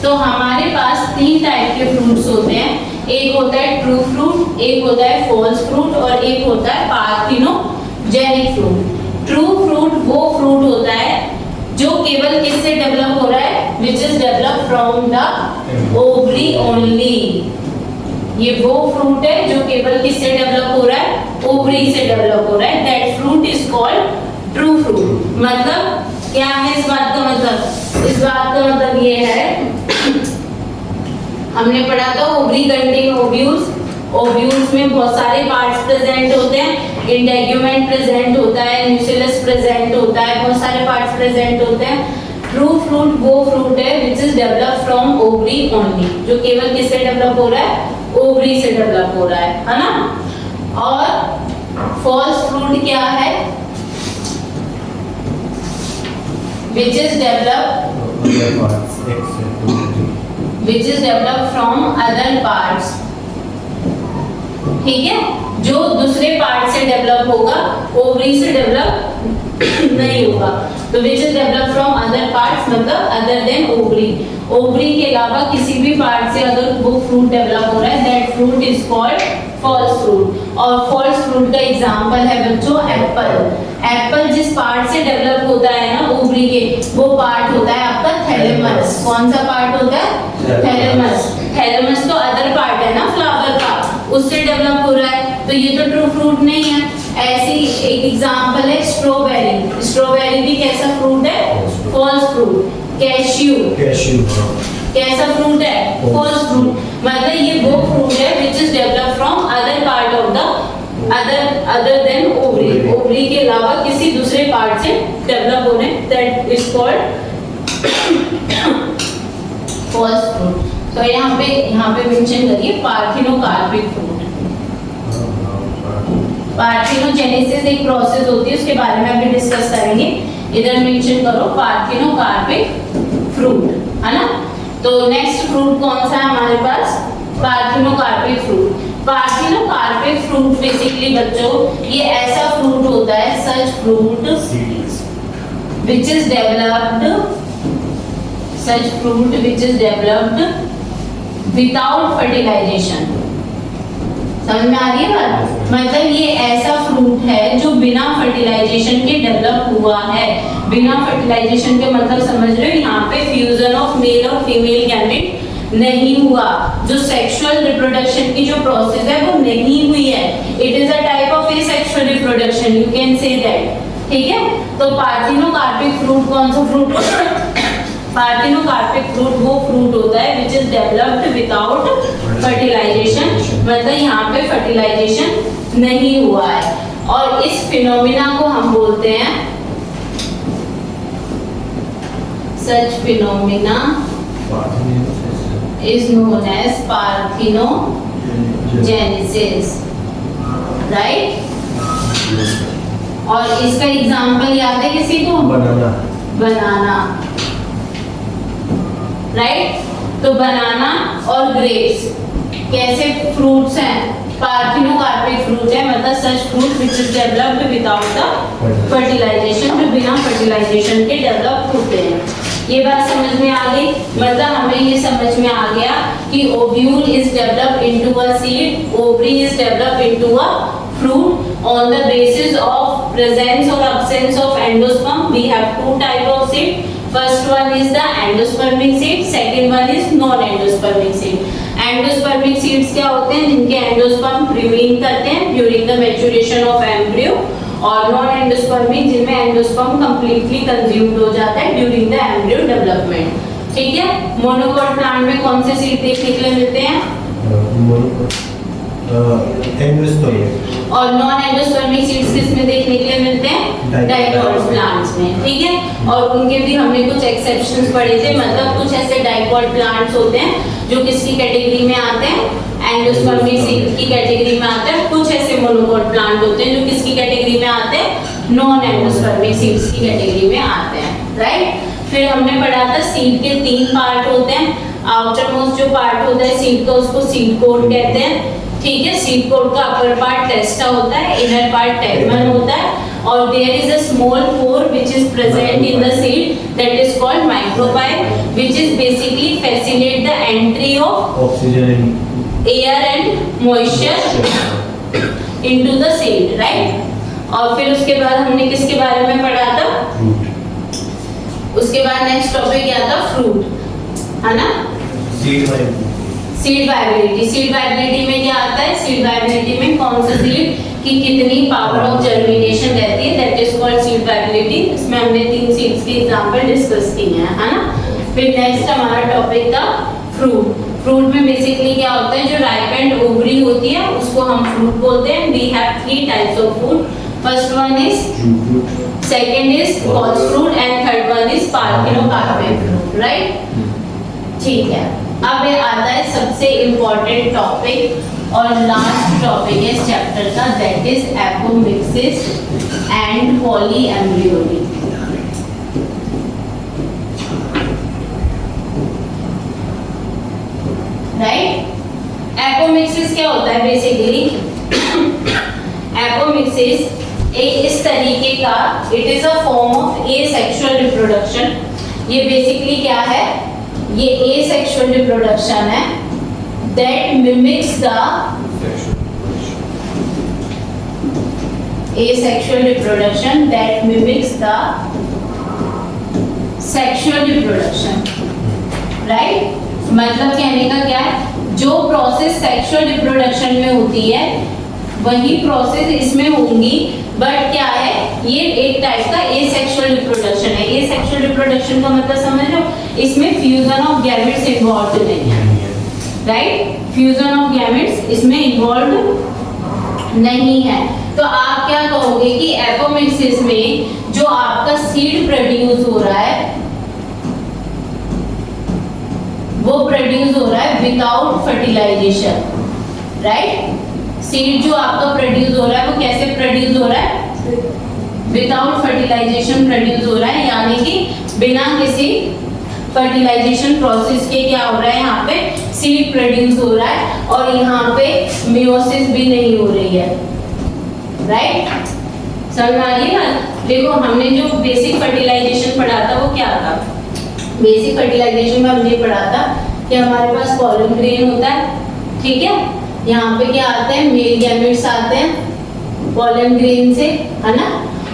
तो हमारे पास 3 टाइप के फ्रूट्स होते हैं, एक होता है ट्रू फ्रूट, एक होता है फॉल्स फ्रूट, और एक होता है पार्थिनोजेनिक फ्रूट। ट्रू फ्रूट वो फ्रूट होता है जो केवल किससे डेवलप हो रहा है, which is develop from the ovary only. ये वो फ्रूट है जो केवल किससे डेवलप हो रहा है, ओवरी से डेवलप हो रहा है, that fruit is called true fruit. मतलब क्या है इस बात का मतलब, इस बात का मतलब ये है, हमने पढ़ा था ओवरी कंटेन ओव्यूल्स, ओव्यूल्स में बहुत सारे पार्ट्स प्रेजेंट होते हैं, इंटेगुमेंट प्रेजेंट होता है, न्यूक्लियस प्रेजेंट होता है, बहुत सारे पार्ट्स प्रेजेंट होते हैं। ट्रू फ्रूट वो फ्रूट है which is develop from ovary only, जो केवल किससे डेवलप हो रहा है, ओवरी से डेवलप हो रहा है ना। और फॉल्स फ्रूट क्या है, which is developed from other parts, ठीक है। जो दूसरे पार्ट से डेवलप होगा, ओवरी से डेवलप नहीं होगा। तो which is developed from other parts मतलब other than ovary, ओवरी के अलावा किसी भी पार्ट से अगर वो फ्रूट डेवलप हो रहा है, that fruit is called false fruit. और फॉल्स फ्रूट का एग्जांपल है बच्चों एप्पल। एप्पल जिस पार्ट से डेवलप होता है ना ओवरी के, वो पार्ट होता है आपका थैलेमस। कौन सा पार्ट होता है, थैलेमस। थैलेमस तो अदर पार्ट है ना फ्लावर का, उससे डेवलप हो रहा है, तो ये तो ट्रू फ्रूट नहीं है। ऐसी एक एग्जांपल है स्ट्रॉबेरी। स्ट्रॉबेरी भी कैसा फ्रूट है, फॉल्स फ्रूट। कैश्यू कैसा फ्रूट है, फॉल्स फ्रूट। मतलब ये वो फ्रूट है which is develop from other part of the other than ovary, ovary के अलावा किसी दूसरे पार्ट से डेवलप होने, that is called first fruit. तो यहाँ पे मेंशन करिए पार्थिनोकार्पिक फ्रूट। पार्थिनोजेनेसिस एक प्रोसेस होती है, उसके बारे में अभी डिस्कस करेंगे। इधर मेंशन करो पार्थिनोकार्पिक फ्रूट, है ना। तो नेक्स्ट फ्रूट कौन सा है हमारे पास? Parthenocarpic fruit. Parthenocarpic fruit basically बच्चों ये ऐसा फ्रूट होता है, such fruit which is developed without fertilization। समझ में आ रही है बात? मतलब ये ऐसा फ्रूट है जो बिना फर्टिलाइजेशन के डेवलप हुआ है। बिना फर्टिलाइजेशन के मतलब समझ रहे हो, यहाँ पे फ्यूजन ऑफ मेल और फीमेल गैमेट नहीं हुआ, जो सेक्सुअल रिप्रोडक्शन की जो प्रोसेस है वो नहीं हुई है। It is a type of asexual reproduction, you can say that. ठीक है, तो पार्थिनोकार्पिक फ्रूट कौन सा फ्रूट होता है? पार्थिनोकार्पिक फ्रूट वो फ्रूट होता है which is developed without fertilisation, मतलब यहाँ पे फर्टिलाइजेशन नहीं हुआ है। और इस फिनोमिना को हम बोलते हैं, सच phenomena is known as parthenogenesis, right? और इसका एग्जाम्पल याद है किसी को? बनाना, राइट? तो बनाना और ग्रेप्स कैसे फ्रूट्स हैं? पार्थिनोकार्पिक फ्रूट है, मतलब such fruit which is developed without the fertilisation, जो बिना फर्टिलाइजेशन के डेवलप होते हैं। ये बात समझ में आ गई? मतलब हमें ये समझ में आ गया कि ovule is developed into a seed, ovary is developed into a fruit on the basis of presence or absence of endosperm. We have two type of seed. First one is the endospermic seed, second one is non-endospermic seed. Endospermic seeds क्या होते हैं? जिनके endosperm remain करते हैं during the maturation of embryo, और non endospermic जिनमें endosperm completely consumed हो जाता है ड्यूरिंग द एम्ब्रियो डेवलपमेंट। ठीक है, मोनोकोट प्लांट में कौन से सीड देखने के लिए मिलते हैं? और नॉन एंडोस्पर्मिक सीड्स किसमें देखने के लिए मिलते हैं? डाइकोट प्लांट्स में। ठीक है, और उनके भी हमने कुछ एक्सेप्शंस पढ़े थे, मतलब कुछ ऐसे डाइकोट प्लांट्स होते हैं जो किसकी कैटेगरी में आते हैं? एंडोस्पर्मिक सीड की कैटेगरी में आते हैं। कुछ ऐसे मोनोकोट प्लांट होते हैं जो किसकी कैटेगरी में आते हैं? नॉन एंडोस्पर्मिक सीड्स की कैटेगरी में आते हैं, राइट? फिर हमने पढ़ा था सीड के 3 पार्ट होते हैं। आउटर मोस्ट जो पार्ट होता है सीड का, उसको सीड कोट कहते हैं। ठीक है, सीड कोट का अपर पार्ट टेस्टा होता है, इनर पार्ट टेगमन होता है, और there is a small pore which is present in the seed that is called micropyle, which is basically facilitate the entry of oxygen, air and moisture into the seed, right? और फिर उसके बाद हमने किसके बारे में पढ़ा था? उसके बाद नेक्स्ट टॉपिक क्या था? फ्रूट, है ना? Seed viability. सीड वायबिलिटी में क्या आता है? सीड वायबिलिटी में कौन सा सीड की कितनी पावर ऑफ जर्मिनेशन रहती है, that is called seed viability. इसमें हमने 3 सीड्स के एग्जांपल डिस्कस किए हैं, है ना? फिर नेक्स्ट हमारा टॉपिक था फ्रूट। फ्रूट में बेसिकली क्या होता है? जो राइपेंड ओवरी होती है उसको हम फ्रूट बोलते हैं। We have 3 types of fruit. First one is, second is false fruit and third one is parthenocarpic fruit, right? ठीक है, अब ये आता है सबसे इम्पोर्टेंट टॉपिक और लास्ट टॉपिक है इस चैप्टर का, that is apomixis and polyembryony. Right? Apomixis क्या होता है? बेसिकली एपोमिक्सिस एक इस तरीके का, it is a form of asexual reproduction. ये बेसिकली क्या है? ये एसेक्सुअल रिप्रोडक्शन है that mimics the asexual reproduction that mimics the sexual reproduction, right? मतलब कहने का क्या है? जो प्रोसेस सेक्सुअल रिप्रोडक्शन में होती है वही प्रोसेस इसमें होंगी, बट क्या है? ये एक टाइप का एसेक्सुअल रिप्रोडक्शन है। एसेक्सुअल रिप्रोडक्शन का मतलब समझ रहे हो? इसमें फ्यूजन ऑफ गैमेट्स इन्वॉल्व नहीं है, राइट? फ्यूजन ऑफ गैमेट्स इसमें इन्वॉल्व नहीं है। तो आप क्या कहोगे कि एपोमिक्सिस में जो आपका सीड प्रोड्यूस हो रहा है वो प्रोड्यूस हो रहा है विदाउट फर्टिलाइजेशन, राइट। सीड जो आपका प्रोड्यूस हो रहा है वो कैसे प्रोड्यूस हो रहा है? विदाउट फर्टिलाइजेशन प्रोड्यूस हो रहा है, यानी कि बिना किसी फर्टिलाइजेशन प्रोसेस के क्या हो रहा है, यहाँ पे सीड प्रोड्यूस हो रहा है और यहाँ पे मियोसिस भी नहीं हो रही है, राइट। समझ आ रही है ना? देखो हमने जो बेसिक फर्टिलाइजेशन पढ़ा था वो क्या था? बेसिक फर्टिलाइजेशन में हमने पढ़ा था कि हमारे पास पॉलन ग्रेन होता है, ठीक है। यहाँ पे क्या आते हैं? मेल गैमेट्स आते हैं पॉलन ग्रेन से, है ना।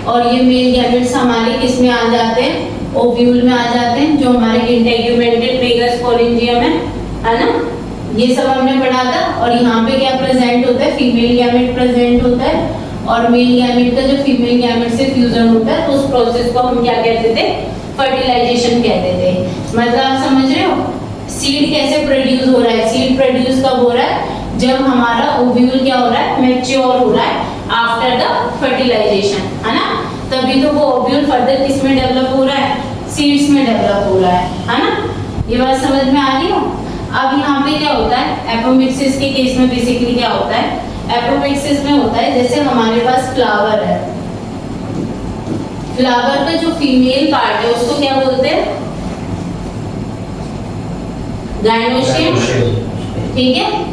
और ये मेल गैमेट्स हमारे किस में आ जाते हैं? ओव्यूल में आ जाते हैं, जो हमारे इंटेग्यूमेंटेड मेगा स्पोरेंजियम है ना। ये सब हमने पढ़ा था। और यहाँ पे क्या प्रेजेंट होता है? फीमेल गैमेट प्रेजेंट होता है और मेल गैमेट का जो फीमेल गैमेट से फ्यूजन होता है तो उस प्रोसेस को हम क्या कहते थे? फर्टिलाइजेशन कहते थे। मतलब आप समझ रहे हो सीड कैसे प्रोड्यूस हो रहा है? सीड प्रोड्यूस कब हो रहा है? जब हमारा ओव्यूल क्या हो रहा है? मैच्योर हो रहा है आफ्टर द फर्टिलाइजेशन, है ना। तभी तो वो ओव्यूल फर्दर किस में डेवलप हो रहा है? सीड्स में डेवलप हो रहा है ना। ये बात समझ में आ रही हो? अब यहाँ पे क्या होता है? एपोमिक्सिस के केस में बेसिकली क्या होता है? एपोमिक्सिस में होता है जैसे हमारे पास फ्लावर है, फ्लावर का जो फीमेल पार्ट है उसको क्या बोलते हैं? गाइनोशियम, ठीक है।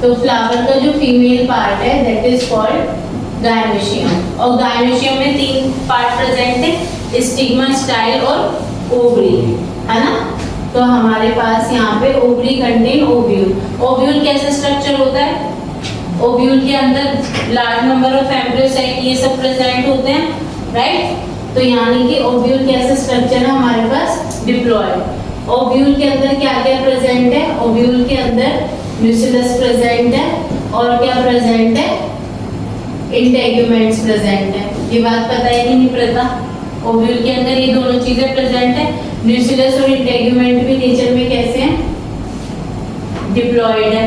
तो फ्लावर का जो फीमेल पार्ट है दैट इज कॉल्ड गाइनोशियम। और गाइनोशियम में 3 पार्ट प्रेजेंट है, स्टिग्मा, स्टाइल और ओवरी, है ना। तो हमारे पास यहाँ पे ओवरी कंटेन ओव्यूल। ओव्यूल कैसा स्ट्रक्चर होता है? ओव्यूल के अंदर लार्ज नंबर ऑफ एम्ब्रियोसाइट ये सब प्रेजेंट होते हैं, राइट। तो यानी कि ओव्यूल कैसा स्ट्रक्चर है हमारे पास? डिप्लॉयड। ओव्यूल के अंदर क्या क्या प्रेजेंट है? ओव्यूल के अंदर न्यूक्लियस प्रेजेंट है और क्या प्रेजेंट है? इंटेग्यूमेंट्स प्रेजेंट है। ये बात पता है कि नहीं पता? ओव्यूल के अंदर ये दोनों चीजें प्रेजेंट है, न्यूक्लियस और इंटेग्यूमेंट भी नेचर में कैसे हैं? डिप्लॉयड है,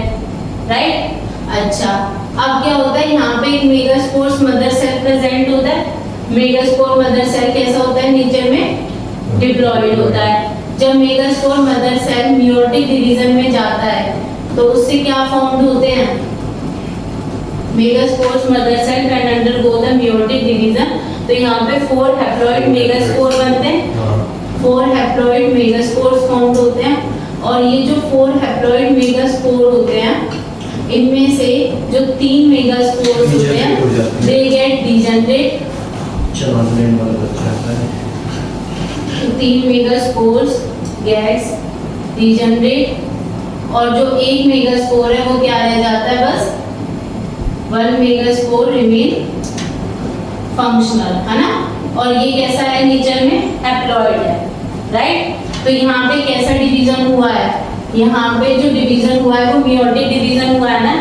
राइट। अच्छा, अब क्या होता है? यहाँ पे एक मेगास्पोर्स मदर सेल प्रेजेंट होता है। मेगास्पोर मदर सेल कैसा होता है? नेचर में डिप्लॉयड होता है। जब megaspore mother cell meiotic division में जाता है तो उससे क्या फॉर्म्ड होते हैं? Megaspores mother cell can undergo the meiotic division. तो यहाँ पे 4 हैप्लॉइड मेगास्पोर बनते हैं, 4 हैप्लॉइड मेगास्पोर्स फॉर्म्ड होते हैं। और ये जो 4 हैप्लॉइड मेगास्पोर होते हैं इनमें से जो 3 मेगास्पोर्स होते हैं दे गेट डिजेनरेट। तो 3 मेगास्पोर्स गेट्स डिजेनरेट और जो 1 मेगास्पोर है वो क्या रह जाता है? बस 1 मेगास्पोर रिमेन फंक्शनल, है ना। और ये कैसा है? नेचर में हैप्लॉइड है, राइट। तो यहाँ पे कैसा डिवीजन हुआ है? यहाँ पे जो डिवीजन हुआ है वो मियोटिक डिवीजन हुआ है ना।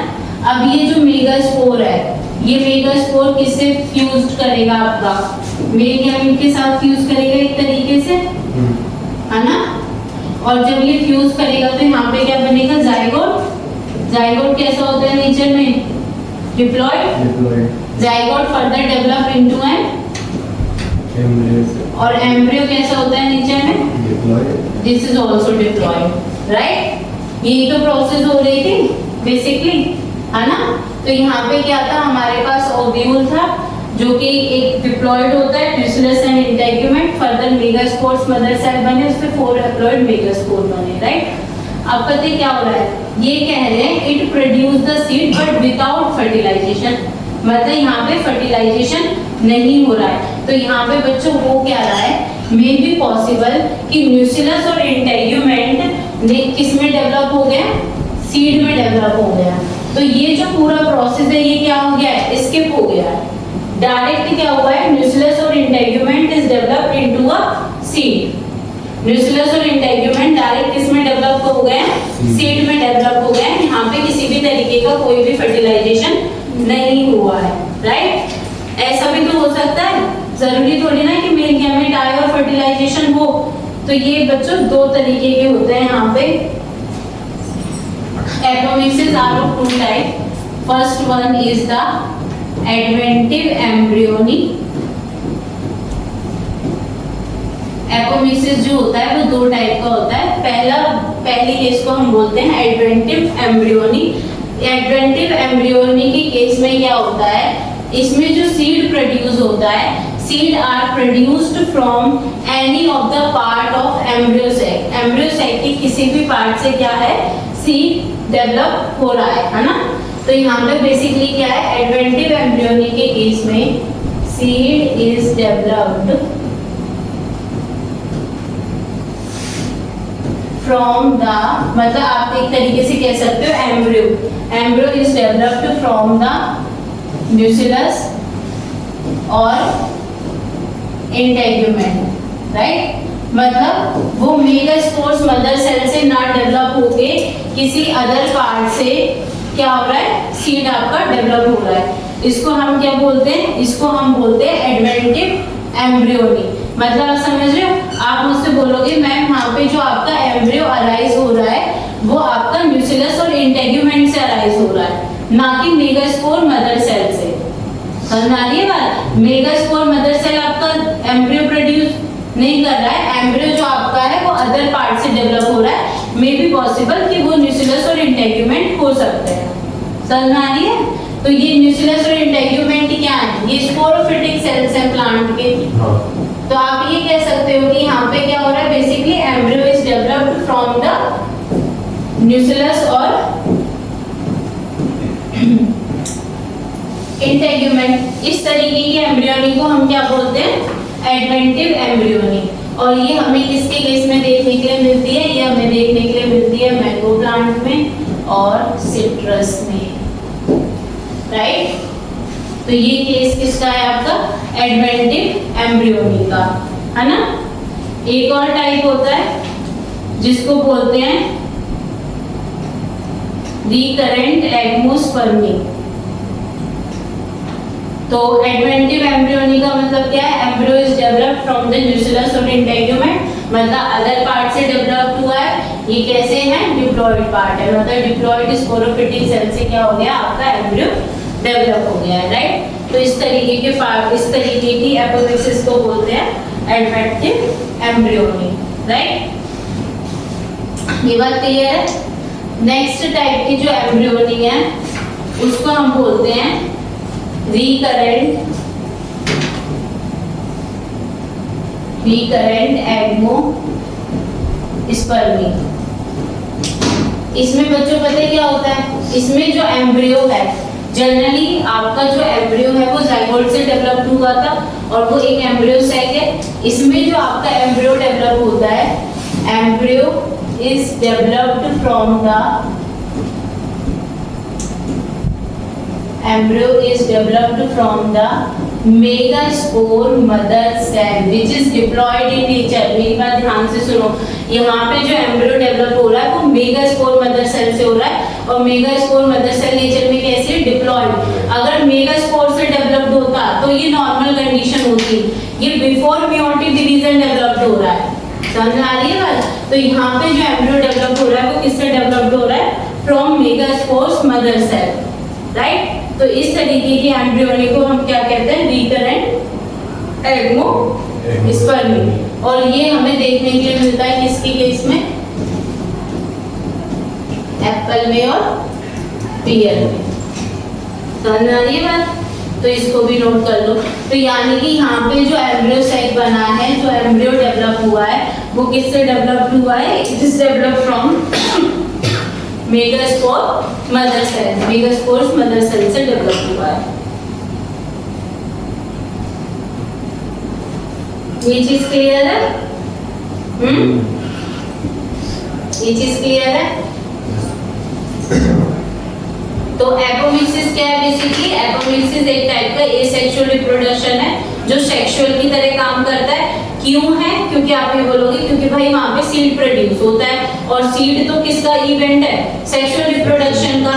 अब ये जो मेगास्पोर है ये मेगास्पोर किससे फ्यूज्ड करेगा? आपका मेल गैमेट के साथ फ्यूज करेगा एक तरीके से, है ना। और जब ये फ्यूज करेगा तो यहाँ पे क्या बनेगा? जाइगोट। जाइगोट कैसा होता है नेचर में? Diploid. Zygote further develop into an embryo. और एम्ब्रियो कैसा होता है नेचर में? Diploid. This is also diploid, right. यही तो प्रोसेस हो रही थी बेसिकली, है ना। तो यहाँ पे क्या था? हमारे पास ओव्यूल था जो कि एक डिप्लॉयड होता है, nucleus and integument, further megaspores mother cell बने, उससे 4 हैप्लॉइड मेगास्पोर बने, राइट। अब पता क्या हो रहा है? ये कह रहे हैं it produce the seed but without fertilisation. मतलब यहाँ पे फर्टिलाइजेशन नहीं हो रहा है। तो यहाँ पे बच्चों वो क्या रहा है? मे बी पॉसिबल कि न्यूक्लियस और इंटेग्यूमेंट ने किस में डेवलप हो गया? सीड में डेवलप हो गया। तो ये जो पूरा प्रोसेस है ये क्या हो गया है? स्किप हो गया है। डायरेक्ट क्या हुआ है? न्यूक्लियस और integument is developed into a seed. Nucleus और इंटेग्यूमेंट डायरेक्ट किसमें डेवलप हो गए? सीड में डेवलप हो गए। यहाँ पे किसी भी तरीके का कोई भी फर्टिलाइजेशन नहीं हुआ है, राइट। ऐसा भी तो हो सकता है, जरूरी थोड़ी ना कि मेल गैमेट आए और फर्टिलाइजेशन हो। तो ये बच्चों 2 तरीके के होते हैं यहाँ पे। Apomixis are of 2 type. First one is the adventive embryony. Apomixis जो होता है वो 2 टाइप का होता है। पहली केस को हम बोलते हैं एडवेंटिव एम्ब्रियोनी। एडवेंटिव एम्ब्रियोनी के केस में क्या होता है, इसमें जो सीड प्रोड्यूस होता है, seed are produced from any of the part of embryo sac. Embryo sac के किसी भी पार्ट से क्या है, सीड डेवलप हो रहा है ना। तो यहाँ पे बेसिकली क्या है, एडवेंटिव एम्ब्रियोनी के केस में seed is developed from the, मतलब आप एक तरीके से कह सकते हो embryo, embryo is developed from the nucleus और इंटेग्यूमेंट, राइट। मतलब वो मेगास्पोर्स मदर सेल से ना डेवलप होके किसी अदर पार्ट से क्या हो रहा है, सीड आपका डेवलप हो रहा है। इसको हम क्या बोलते हैं, इसको हम बोलते हैं एडवेंटिव एम्ब्रियोनी। मतलब आप समझ रहे हो, आप मुझसे बोलोगे मैम वहाँ पे जो आपका एम्ब्रियो अराइज हो रहा है वो आपका न्यूक्लियस और इंटेग्यूमेंट से अराइज हो रहा है, ना कि मेगास्पोर मदर सेल से। समझ आ रही है बात। मेगास्पोर मदर सेल आपका एम्ब्रियो प्रोड्यूस नहीं कर रहा है, एम्ब्रियो जो आपका है वो अदर पार्ट से डेवलप हो रहा है। मे बी पॉसिबल कि वो न्यूक्लियस और इंटेग्यूमेंट हो सकते हैं। समझ आ रही है। तो ये न्यूक्लियस और इंटेग्यूमेंट क्या है, ये स्पोरोफिटिक सेल्स हैं प्लांट के। तो आप ये कह सकते हो कि यहाँ पे क्या हो रहा है, basically embryo is developed from the nucleus और इंटेग्यूमेंट। इस तरीके की एम्ब्रियोनी को हम क्या बोलते हैं, एडवेंटिव एम्ब्रियोनी। और ये हमें किसके केस में देखने के लिए मिलती है, ये हमें देखने के लिए मिलती है मैंगो प्लांट में और सिट्रस में, राइट। तो ये केस किसका है आपका, एडवेंटिव एम्ब्रियोनी का, है ना। एक और टाइप होता है जिसको बोलते हैं रिकरेंट एग्मोस्पर्मी। तो एडवेंटिव एम्ब्रियोनी का मतलब क्या है, embryo is developed from the nucleus और इंटेग्यूमेंट, मतलब अदर पार्ट से डेवलप हुआ है। ये कैसे है, डिप्लॉइड पार्ट है, मतलब डिप्लॉइड स्पोरोफिटिक सेल से क्या हो गया, आपका एम्ब्रियो डेवलप हो गया है, राइट। तो इस तरीके के पार्ट, इस तरीके की एपोमिक्सिस को बोलते हैं एडवेंटिव एम्ब्रियोनी, राइट। ये बात क्लियर है। नेक्स्ट टाइप की जो एम्ब्रियोनी है उसको हम बोलते हैं रिकरेंट एग्मोस्पर्मी। इसमें बच्चों पता है क्या होता है, इसमें जो एम्ब्रियो है, जनरली आपका जो एम्ब्रियो है वो जाइगोट से डेवलप हुआ था और वो एक एम्ब्रियो सैक है। इसमें जो आपका एम्ब्रियो डेवलप होता है, embryo is developed from the embryo is developed from the megaspore mother cell which is diploid in nature। मेरी बात ध्यान से सुनो, यहाँ पे जो एम्ब्रियो डेवलप हो रहा है वो मेगास्पोर मदर सेल से हो रहा है और मेगास्पोर मदर सेल नेचर में कैसे, डिप्लॉइड। अगर मेगास्पोर से डेवलप्ड होता तो ये नॉर्मल कंडीशन होती, ये बिफोर मेयोटिक डिवीजन डेवलप्ड हो रहा है। समझ आ रही है बात। तो यहाँ पे जो एम्ब्रियो डेवलप हो रहा है वो किससे डेवलप्ड हो रहा है, from megaspore mother cell, right. तो इस तरीके की एम्ब्रियोनी को हम क्या कहते हैं, रिकरेंट एग्मोस्पर्मी। और ये हमें देखने के लिए मिलता है किसके केस में, एप्पल में और पियर में। समझ आ रही है बात। तो इसको भी नोट कर लो। तो यानी कि यहाँ पे जो एम्ब्रियो सैक बना है, जो एम्ब्रियो डेवलप हुआ है वो किससे डेवलप हुआ है, it is develop from megaspore mother cell, megaspores mother cell से डेवलप हुआ है। ये चीज क्लियर है, ये चीज क्लियर है। तो एपोमिक्सिस क्या है, बेसिकली एपोमिक्सिस एक टाइप का एसेक्सुअल रिप्रोडक्शन है जो सेक्सुअल की तरह काम करता है। क्यों है, क्योंकि आप ये बोलोगे क्योंकि भाई वहाँ पे सीड प्रोड्यूस होता है और सीड तो किसका इवेंट है, सेक्सुअल रिप्रोडक्शन का।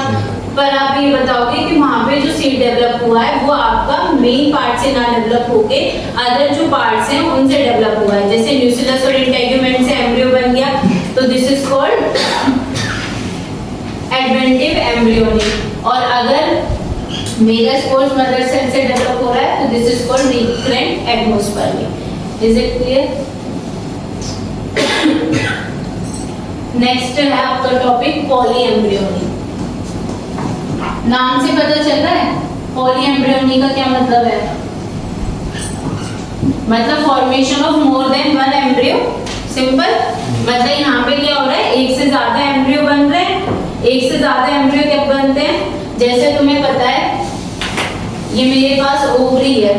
पर आप ये बताओगे कि वहाँ पे जो सीड डेवलप हुआ है वो आपका मेन पार्ट से ना डेवलप होके अदर जो पार्ट्स हैं उनसे डेवलप हुआ है। जैसे न्यूक्लियस और इंटेग्यूमेंट से एम्ब्रियो बन गया, तो this is called adventive embryony. और अगर मेगास्पोर्स मदर सेल से डेवलप हो रहा है, तो this is called recurrent agamospermy. Is it clear? Next है आपका टॉपिक पॉलीएम्ब्रियोनी। नाम से पता चल रहा है पॉलीएम्ब्रियोनी का क्या मतलब है? मतलब formation of more than one embryo. Simple, मतलब यहाँ पे क्या हो रहा है, एक से ज्यादा एम्ब्रियो बन रहे हैं। एक से ज्यादा एम्ब्रियो कब बनते हैं? जैसे तुम्हें पता है ये मेरे पास ओवरी है,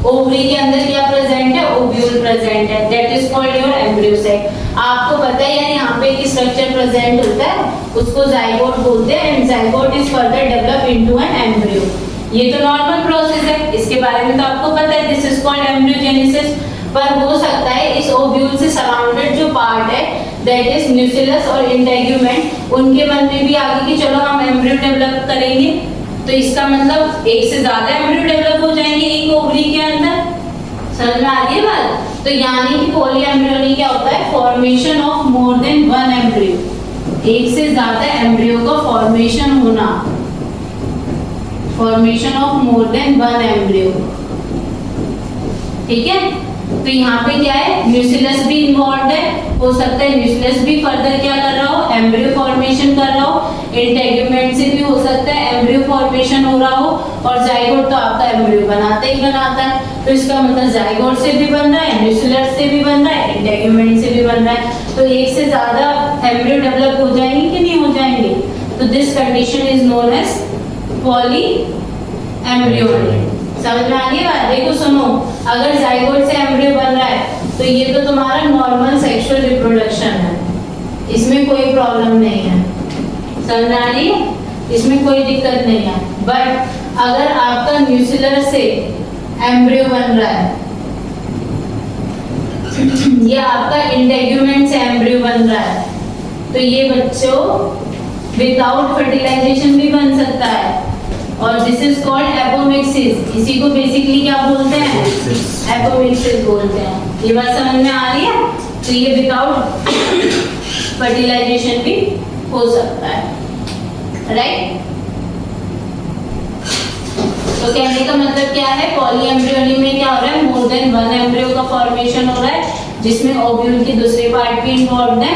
ओवरी के अंदर क्या प्रेजेंट है? ओव्यूल प्रेजेंट है, that is called your embryo sac. आपको पता है यार यहाँ पे एक स्ट्रक्चर प्रेजेंट होता है, उसको जाइगोट बोलते हैं, and zygote is further develop into an embryo. ये तो नॉर्मल प्रोसेस है, इसके बारे में तो आपको पता है, दिस इज कॉल्ड एम्ब्रियोजेनेसिस। पर हो सकता है इस ओव्यूल से सराउंडेड जो पार्ट है दैट इज न्यूक्लियस और इंटेग्यूमेंट, उनके मन में भी आगे कि चलो हम एम्ब्रियो डेवलप करेंगे, तो इसका मतलब एक से ज्यादा एम्ब्रियो डेवलप हो जाएंगे एक ओवरी के अंदर। समझ में आ रही है बात? तो यानी कि पॉलीएम्ब्रियोनी क्या होता है? Formation of more than one embryo, एक से ज्यादा एम्ब्रियो का फॉर्मेशन होना, formation of more than one embryo. ठीक है, तो यहाँ पे क्या है, न्यूक्लियस भी इन्वॉल्व है, हो सकता है न्यूक्लियस भी फर्दर क्या कर रहा हो, एम्ब्रियो फॉर्मेशन कर रहा हो, इंटेग्यूमेंट से भी हो सकता है एम्ब्रियो फॉर्मेशन हो रहा हो, और जाइगोट तो आपका एम्ब्रियो बनाता ही बनाता है। तो इसका मतलब जाइगोट से भी बन रहा है, न्यूक्लियस से भी बन रहा है, इंटेग्यूमेंट से भी बन रहा है, तो एक से ज्यादा एम्ब्रियो डेवलप हो जाएंगे कि नहीं हो जाएंगे? तो this condition is known as polyembryony. समझ में आ गई बात? देखो सुनो, अगर जाइगोट से एम्ब्रियो बन रहा है तो ये तो तुम्हारा नॉर्मल सेक्सुअल रिप्रोडक्शन है, इसमें कोई प्रॉब्लम नहीं है। समझ में आ रही है? इसमें कोई दिक्कत नहीं है। बट अगर आपका न्यूक्लियस से एम्ब्रियो बन रहा है या आपका इंटेग्यूमेंट से एम्ब्रियो बन रहा है, तो ये बच्चों विदाउट फर्टिलाइजेशन भी बन सकता है, और दिस इज कॉल्ड एपोमिक्सिस। इसी को बेसिकली क्या बोलते हैं? एपोमिक्सिस बोलते हैं। ये बात समझ में आ रही है? तो ये विदाउट फर्टिलाइजेशन भी हो सकता है, राइट? तो कहने का मतलब क्या है, पॉलीएम्ब्रियोनी में क्या हो रहा है, मोर देन वन एम्ब्रियो का फॉर्मेशन हो रहा है, जिसमें ओव्यूल के दूसरे पार्ट भी इन्वॉल्व है,